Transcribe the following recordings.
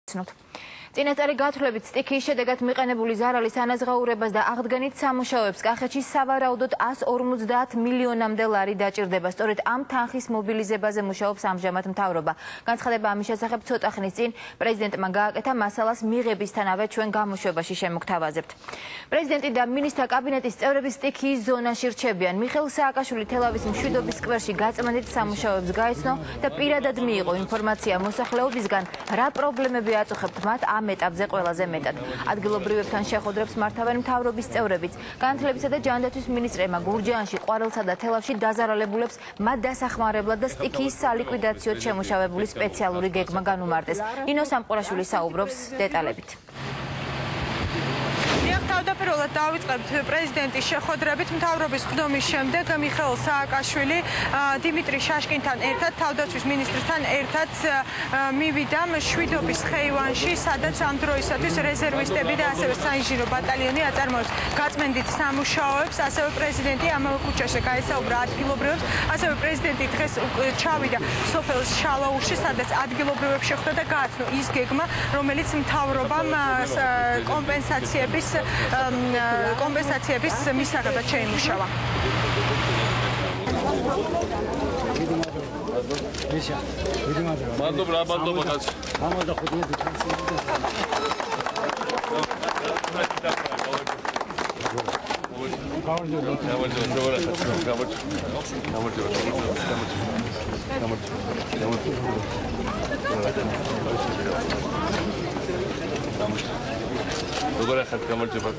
წინასწარი გათვლებით სტიქიის შედეგად მიყენებული ზარალის ანაზღაურებას და აღდგენით სამუშაოებს კახეთში სავარაუდოდ 150 მილიონამდე ლარი დაჭირდება. სწორედ ამ თანხის მობილიზებაზე მუშაობს ამჟამად მთავრობა. განცხადება ამის შესახებ ცოტა ხნის წინ პრეზიდენტმა გააკეთა, მასალას მიღებისთანავე ჩვენ გამოშვებაში შემოგთავაზებთ. პრეზიდენტი და მინისტრთა კაბინეტის წევრები სტიქიის ზონაში რჩებიან. მიხეილ სააკაშვილი თელავის მშვიდობის სკვერში გაწმენდით სამუშაოებს გაეცნო და პირადად მიიღო ინფორმაცია მოსახლეობისგან, რა პრობლემები აწუხებთ მათ ამ ეტაპზე ყველაზე მეტად. ადგილობრივებთან შეხვედრებს მართავენ მთავრობის წევრებიც. განათლებისა და ჯანდაცვის მინისტრებმა გურჯაანში, ყვარელსა და თელავში დაზარალებულებს მათ დასახმარებლად და სტიქიის სალიკვიდაციოდ შემუშავებული სპეციალური გეგმა განუმარტეს. ნინო სამყურაშვილი საუბრობს დეტალებით. თავდაპირველად დავიწყებთ პრეზიდენტის შეხვედრებით მთავრობის ხდომის შემდეგ მიხეილ სააკაშვილი დიმიტრი შაშკინთან ერთად თავდაცვის მინისტრთან ერთად მივიდა მშვიდობის ხეივანში, სადაც ამ დროისათვის რეზერვისტები და ასევე საინჟინრო ბატალიონი აწარმოებს გაწმენდით სამუშაოებს. ასევე პრეზიდენტი ამავე ქუჩაში გაესაუბრა ადგილობრივებს. ასევე პრეზიდენტი დღეს ჩავიდა სოფელ შალაურში, სადაც ადგილობრივებს შეხვდა და გააცნო ის გეგმა, რომელიც მთავრობამ კომპენსაციების მისაღებად შეიმუშავა. როგორ ახალ გამარჯობა.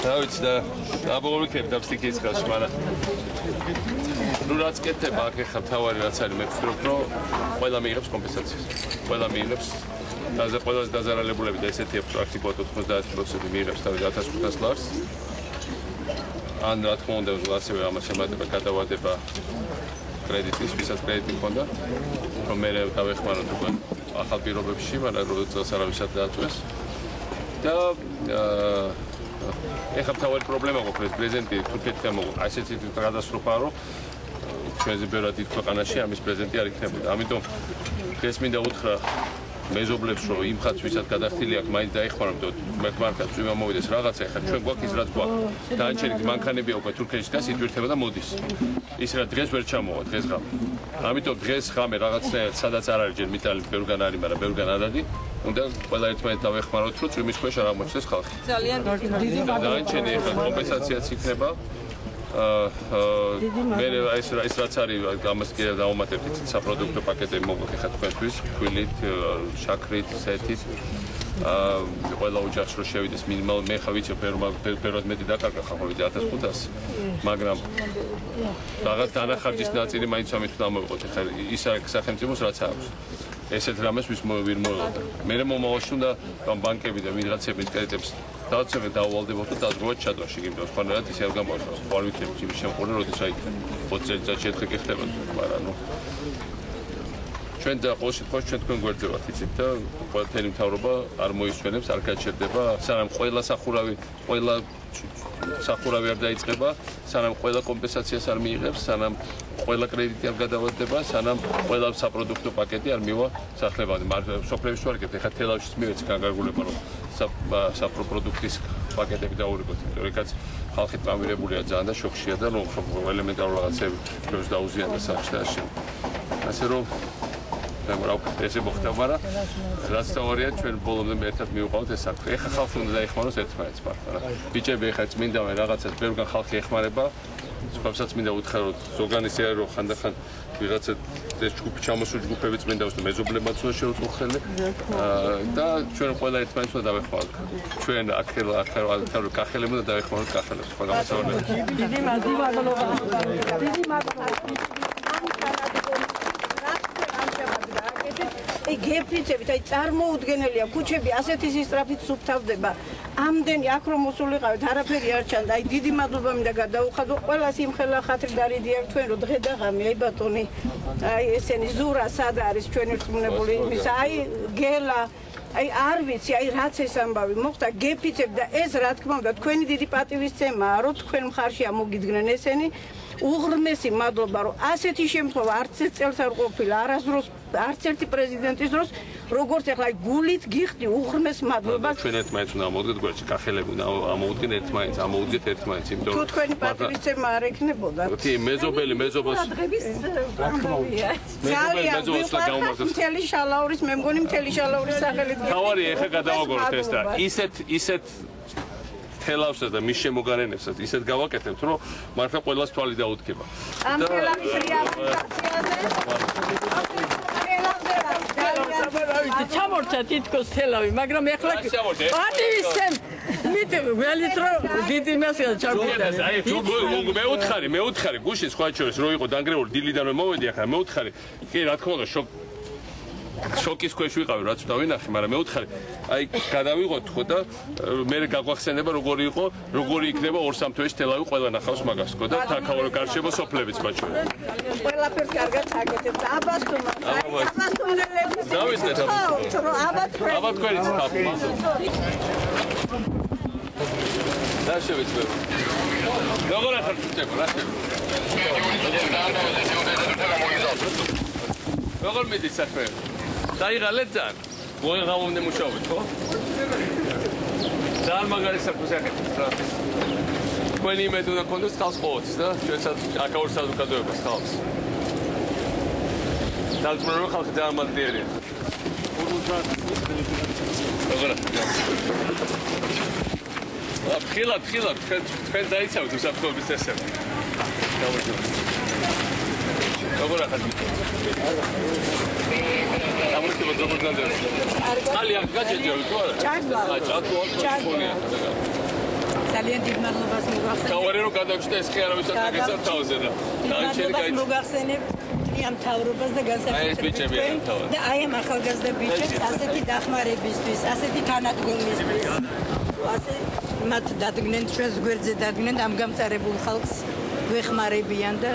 დავიცი და აბოლიქებ და სტიქიის ხელში, მაგრამ ნუ რაც კეთება აქ ახლა თავარი რაც არის, მე ვფიქრობ, რომ ყველა მიიღებს კომპენსაციას. ყველა მიიღებს ყველაზე დაზარალებულები და ესეთია პრაქტიკულად 90% მიიღებს თავის 1500 ლარს. ან რა თქმა უნდა, ასევე ამას ემატება გადავადება კრედიტის, ვისაც კრედიტი ჰქონდა, რომ მე დავეხმაროთ უკვე ახალ პირობებში, მაგრამ როდესაც არავისად დააწვეს. და ეხლა თავი პრობლემა გვაქვს, პრეზიდენტი თურქეთთან მოყვა. ასეთი გადასროხაა, რომ ჩვენზე ბევრად დიდ ქვეყანაში ამის პრეზიდენტი არ იქნებოდა. ამიტომ დღეს მინდა უთხრა მეზობლებს, რომ იმ ხალხს, ვისაც გადახდილი აქვს, მაინც დაეხმაროთ, მეკმარკაც წვიმა მოვიდეს რაღაცა. ეხლა ჩვენ გვაქვს ის რაც გვაქვს. დაანჩენით მანქანები უკვე თურქეთში და იდვირთება და მოდის. ის რა დღეს ვერ ჩამოვა, დღეს ღამე. ამიტომ დღეს ღამე რაღაცნაირად სადაც არ არის ჯერ მიტალი ბევრგან არის, მაგრამ ბევრგან არ არის. უნდა ყველა ერთმანეთს დავეხმაროთ, რომ წვიმის ქვეშ არ აღმოჩნდეს ხალხი. ძალიან დიდი დაანჩენი ეხლა კომპენსაციაც იქნება. მე ეს რაც არის, ამას კი დავუმატებთ საპროდუქტო პაკეტები მოგვაქვს ეხლა თქვენთვის, ხვილით, შაქრით, სეთით. ყველა ოჯახს რო შევიდეს მინიმალურად, მე ხა ვიცი ბევრად მეტი დაკარგა ხალხი 1500, მაგრამ რაღაც დანახარჯის ნაწილი მაინც ამით დამოვიყოთ. ეხლა ის არის სახელმწიფოს რაც აქვს. ესეთ რამეს ვის მოვილმოელოდა. მე მომავალში უნდა ბანკები და ვიღაცები კრედიტებს დავწევენ დაუვალდებოდ და დაზღვევათ ჩადვაში, იმიტომ რომ ხანერად ისე არ გამოვარდა. არ ვიცი იმის შემყოლე როდის აიქნა. 20 წელიწადში ერთხელ გეხდება, მაგრამ ნუ ჩვენ და ყოველ შემთხვევაში ჩვენ თქვენ გვერდზე ვართ, იცით და ყველაფერი მთავრობა არ მოისვენებს, არ გაჩერდება, სანამ ყველა სახურავი არ დაიწყება, სანამ ყველა კომპენსაციას არ მიიღებს, სანამ ყველა კრედიტი არ გადავადდება, სანამ ყველა საპროდუქტო პაკეტი არ მივა სახლებამდე. სოფლებში ვარგებთ, ეხლა თელავშიც მივეცი განკარგულება, რომ საპროდუქტის პაკეტები დაურიგოთ, იმიტომ რომ ეკაც ხალხი ტრამვირებულია ძალიან და შოქშია და ნუ ელემენტარულ რაღაცები ჩვენს დაუზიანდა საჭიროა. ასე რომ ესე მოხდა, მაგრამ რაც თავარია ჩვენ ბოლომდე ერთად მივყავთ ეს საქმე. ეხლა ხალხი უნდა დაეხმაროს ერთმანეთს მართლა. ბიჭები ეხლა წმინდავენ რაღაცას, ბევრგან ხალხი ეხმარება. სხვებსაც მინდა უთხრა, რომ ზოგანისი არის, რომ ხანდახან ვიღაცა ეს ჯგუფი ჩამოსულ ჯგუფები წმინდავს და მეზობლებმაც უნდა შეუწყო ხელი. და ჩვენ ყველა ერთმანეთს უნდა დავეხმაროთ. ჩვენ აქ კახელები უნდა დავეხმაროთ კახელებს. სხვა გამოსავალია. დიდი მადლობა. გეფრიცებით, წარმოუდგენელია, ქუჩები ასეთი სისწრაფით სუფთავდება. ამდენი აქ რომ მოსულიყავით, არაფერი არ ჩანდა. დიდი მადლობა მინდა გადაუხადო ყველა სიმხელა ხათრი დარიდი აქვს თქვენ, რომ დღე და ღამე, ბატონი, ესენი ზურა სად არის ჩვენ ერთმუნებული იმის, გელა, არ ვიცი, რაც ეს ამბავი მოხდა, გეფრიცებ და ეს რა თქმა უნდა, თქვენი დიდი პატივისცემაა, რომ თქვენ მხარში ამოგიდგნენ ესენი. უღრმესი მადლობა, რომ ასეთი შემთხვევა არც წელს არ ყოფილა, არასდროს არც ერთი პრეზიდენტის დროს როგორც ახლა გულით გიხდი უღრმეს მადლობას ჩვენ ერთმანეთს უნდა ამოვდგეთ გვერდში კახელები უნდა ამოვდგეთ ერთმანეთს ამოვდგეთ ერთმანეთს იმიტომ თუ თქვენი პატივისცემა არ ექნებოდა მეზობელი მეზობელს მთელი შალაურის მე მგონი მთელი შალაურის სახელით თავარი ეხა გადავაგოროთ ეს და ისეთ თელავსა და მის შემოგარენებსაც ისეთ გავაკეთებთ რომ მართლა ყველას თვალი დაუდგება ამ თელავის რეალიზაციაზე ჩამორჩა თითქოს თელავი მაგრამ ეხლა პატივისცემ მიტევ ველით რომ დიდი მასია ჩამორჩა მე უთხარი გუშინ სხვა შორის რო იყო დანგრეული დილიდან რომ მოვედი ახლა მე უთხარი კი რა თქმა უნდა შოკის ქვეშ ვიყავი რაც უნდა ვინახე მაგრამ მე უთხარი აი გადავიღოთ ხო და მე გაგვახსენება როგორი იყო როგორი იქნება 2-3 თვეში თელავი ყველა ნახავს მაგას ხო და თაქაური გარშემო სოფლებიც ბაჭვი ყველაფერს კარგად აკეთებთ აბასტუნელებს დავისწრეთ აბა თქვენიც ხალხი და შევეცდები როგორ ახალ წევა რა როგორ მიდის საქმე დაიღალეთ ძალიან მოიღავამდე მუშაობთ ხო ძალიან მაგარი საქმეს აკეთებთ რა თქვენი იმედი უნდა გქონდეს ხალხს ყოველთვის და ჩვენსაც აკაურ საზოგადოებას ხალხს დავწმუნო რომ ხალხი ძალიან მადლიერია როგორ ხილად თქვენ დაიცავთ უსაფრთხოების წესები როგორ ახალ ამოწმოთ როგორ განდევს ხალი აქ გაჭეჭები თუ არა ჭაჭვა ძალიან დიდ მადლობას მოგახსენებ თავარი რომ გადავჭდა ეს კი არავის არ გაგეცათ თავზე და დაიჩერი გაიც მოგახსენებ ამ თავრობას და განსაკუთრებით და აი ამ ახალგაზრდა ბიჭებს ასეთი დახმარებისთვის ასეთი თანადგომისთვის ასე მათ დადგნენ ჩვენს გვერდზე დადგნენ ამ გამწარებულ ხალხს ვეხმარებიან და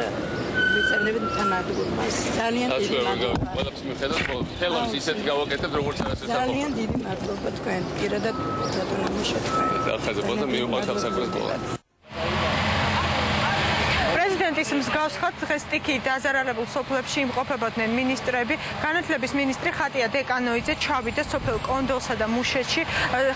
ვიწერნებით თანადგომას ძალიან დიდი მადლობა ყველაფერს მიხედავთ თელავს ისეთ გავაკეთებთ როგორც არასდროს ძალიან დიდი მადლობა თქვენ პირადად ბატონო მიშეთქვენ ახალგაზრდა და მიუყვართ ამ საქმეს ყველა პრეზიდენტის მსგავსად დღეს სტიქიით დაზარალებულ სოფლებში იმყოფებოდნენ მინისტრები. განათლების მინისტრი ხატია დეკანოიძე ჩავიდა სოფელ კონდოლსა და მუშეთში.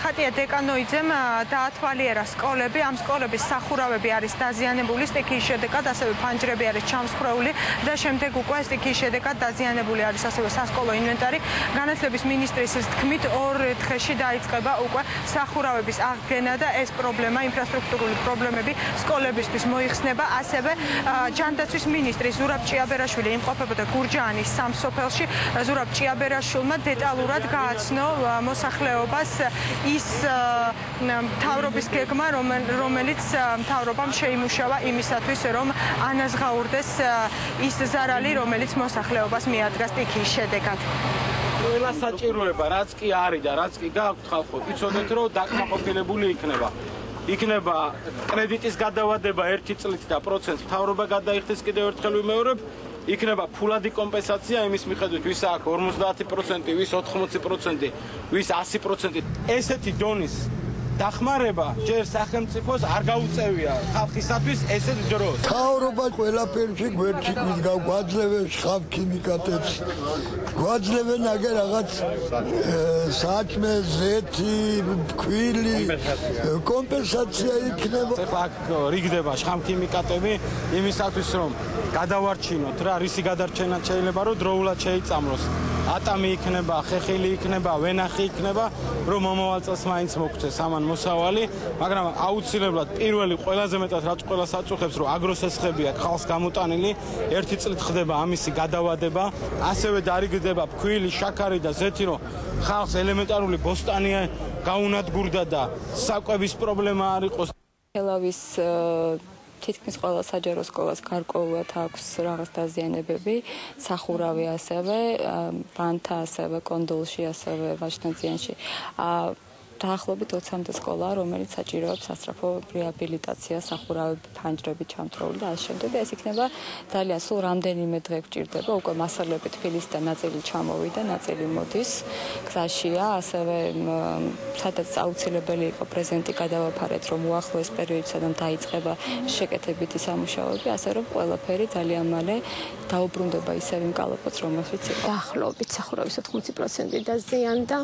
ხატია დეკანოიძემ დაათვალიერა სკოლები. ამ სკოლების სახურავები არის დაზიანებული, სტიქიის შედეგად ასევე ფანჯრები არის ჩამსხვრეული და შემდეგ უკვე სტიქიის შედეგად დაზიანებული არის ასევე სასკოლო ინვენტარი. განათლების მინისტრის თქმით 2 დღეში დაიწყება უკვე სახურავების აღდგენა და ეს პრობლემა, ინფრასტრუქტურული პრობლემები სკოლებისთვის მოიხსნება. ასევე ჯანდაცვის მინისტრი ზურაბ ჭიაბერაშვილი იმყოფებოდა გურჯაანის სამ სოფელში. ზურაბ ჭიაბერაშვილმა დეტალურად გააცნო მოსახლეობას ის მთავრობის გეგმა, რომელიც მთავრობამ შეიმუშავა იმისათვის, რომ ანაზღაურდეს ის ზარალი, რომელიც მოსახლეობას მიადგა სტიქიის შედეგად. ყველა საჭიროება, რაც კი არის და რაც კი გააქვთ ხალხო, იცოდეთ, რომ დაკმაყოფილებული იქნება კრედიტის გადავადება 1 წლით და პროცენტს მთავრობა გადაიხდის კიდევ ერთხელ ვიმეორებ, იქნება ფულადი კომპენსაცია იმის მიხედვით, ვის აქვს 50%, ვის 80%, ვის 100%. ესეთი დონის დახმარება ჯერ სახელმწიფოს არ გაუწევია ხალხისათვის ესეთ დროს. მთავრობა ყველაფერში გვერდში გვაძლევენ შხავ ქიმიკატებს. გვაძლევენ აგერ რაღაც საჭმე, ზეთი, ქვილი, კომპენსაცია იქნება. ახლა რიგდება შხავ ქიმიკატები იმისათვის რომ გადავარჩინოთ რა, რისი გადარჩენა შეიძლება რომ დროულად შეიწამლოს. ატამი იქნება, ხეხილი იქნება, ვენახი იქნება, რომ მომავალ წელს მაინც მოგწეს ამან მოსავალი, მაგრამ აუცილებლად პირველი ყველაზე მეტად რაც ყველას აწუხებს, რომ აგროსესხები აქვს ხალხს გამოტანილი, 1 წლით ხდება ამისი გადავადება, ასევე დარიგდება ფქვილი, შაქარი და ზეთი, რომ ხალხს ელემენტარული ბოსტანი გაუნადგურდა და საკვების პრობლემა არ იყოს. თელავის თითქმის ყველა საჯარო სკოლას გარკვეულად აქვს რაღაც დაზიანებები, სახურავი ასევე, ვანთა ასევე, კონდოლში ასევე, ვაჟნაძიანში. დაახლოებით 20-მდე სკოლაა, რომელიც საჭიროებს სასწრაფო რეაბილიტაციას, სახურავები, ფანჯრები ჩამთრეული და ასე შემდეგ. ეს იქნება ძალიან სულ რამდენიმე დღე გვჭირდება, უკვე მასალები თბილისიდან ნაწილი ჩამოვიდა, ნაწილი მოდის. გზაშია, ასევე სადაც აუცილებელი იყო პრეზენტი გადავაფარეთ, რომ უახლოეს პერიოდში სადამ დაიწყება შეკეთებითი სამუშაოები, ასე რომ ყველაფერი ძალიან მალე დაუბრუნდება ისევ იმ კალაპოც, რომელშიც იყო. დაახლოებით სახურავის 80% დაზიანდა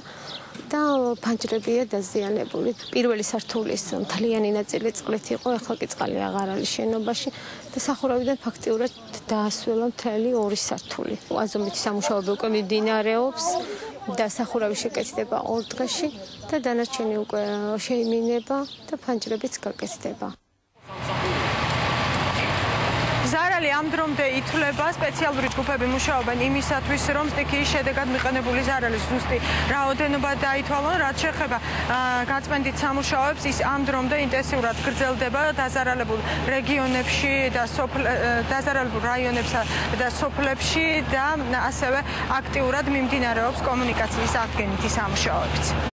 და ფანჯრებია დაზიანებული. პირველი სართულის მთლიანი ნაწილი წყლით იყო, ახლა კი წყალი აღარ არის შენობაში და სახურავიდან ფაქტიურად დაასველა მთელი ორი სართული. აზომვითი სამუშაოები უკვე მიმდინარეობს და სახურავი შეკეთდება 2 დღეში და დანარჩენი უკვე შეიმინება და ფანჯრებიც გაკეთდება. ზარალი ამ დრომდე ითვლება, სპეციალური ჯგუფები მუშაობენ იმისათვის, რომ სტიქიის შედეგად მიყენებული ზარალის ზუსტი რაოდენობა დაითვალონ, რაც შეეხება გაწმენდით სამუშაოებს, ის ამ დრომდე ინტენსიურად გრძელდება დაზარალებულ რეგიონებში და დაზარალებულ რაიონებსა და სოფლებში და ასევე აქტიურად მიმდინარეობს კომუნიკაციის აღდგენითი სამუშაოებიც.